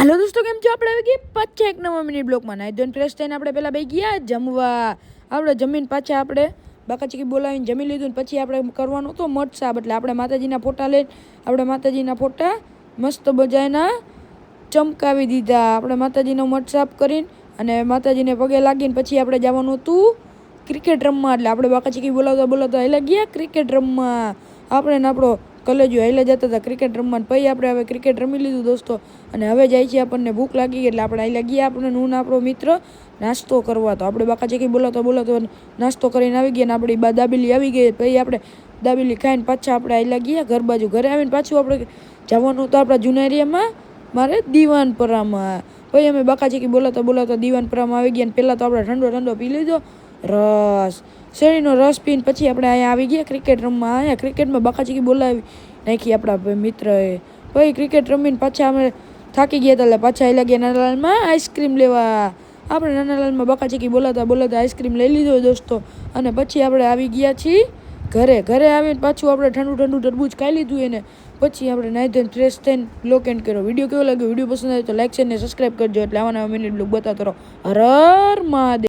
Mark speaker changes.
Speaker 1: Hello दोस्तों केम छो આપણે આવી ગયા પાછા એક નવા મિનિટ બ્લોગમાં નાઈ ધોઈને ફ્રેશ થઈને આપણે પહેલા બેસી ગયા જમવા આપણે જમીન પાછા આપણે બાકાચીકી બોલાવીને જમી લીધું ને પછી આપણે કરવાનું તો મઠ સાબ એટલે આપણે માતાજીના ફોટા લઈને આપણે માતાજીના ફોટા મસ્ત બજાયના ચમકાવી દીધા આપણે માતાજીનો મઠ સાફ કરીને અને માતાજીને પગે લાગીને પછી આપણે જવાનું હતું ક્રિકેટ રમવા એટલે આપણે બાકાચીકી બોલાવતા બોલાવતા હાલ્યા ગયા ક્રિકેટ રમવા આપણે ને આપણો કલેજો હાલ્યા જતા હતા ક્રિકેટ રમવા પછી આપણે હવે ક્રિકેટ રમી લીધું દોસ્તો અને હવે જાય છે આપણને ભૂખ લાગી ગઈ એટલે આપણે હાલ્યા ગયા આપણે હું ને આપણો મિત્ર નાસ્તો કરવા તો આપણે બાકાચીકી બોલાવતા બોલાવતા નાસ્તો કરીને આવી ગયા ને આપણી દાબેલી આવી ગઈ પછી આપણે દાબેલી ખાઈને પાછા આપણે હાલ્યા ગયા ઘર બાજુ ઘરે આવીને પાછું આપણે જવાનું તો આપણા જૂના એરિયામાં મારે દીવાનપરામાં પછી અમે બાકાચીકી બોલાવતા બોલાવતા દીવાનપરામાં આવી ગયા ને પહેલાં તો આપણે ઠંડો ઠંડો પી લીધો રસ શેરડીનો રસ પીને પછી આપણે અહીંયા આવી ગયા ક્રિકેટ રમવા અહીંયા ક્રિકેટમાં બાકાચીકી બોલાવી નાખી આપણા મિત્રએ પછી ક્રિકેટ રમીને પાછા અમે થાકી ગયા હતા એટલે પાછા આવી ગયા નાનાલાલમાં આઈસ્ક્રીમ લેવા આપણે નાનાલાલમાં બાકાચીકી બોલાવતા બોલાવતા આઈસ્ક્રીમ લઈ લીધો દોસ્તો અને પછી આપણે આવી ગયા છીએ ઘરે આવીને પાછું આપણે ઠંડુ તરબૂચ ખાઈ લીધું એને પછી આપણે નાઈ ધોઈને ફ્રેશ થઈને બ્લોગ એન્ડ કર્યો વિડીયો કેવો લાગ્યો વિડીયો પસંદ આવે તો લાઈક શેર ને સબસ્ક્રાઈબ કરજો એટલે આવા નવા મિનિટ બ્લોગ બતાવતો રહો હર મહાદેવ।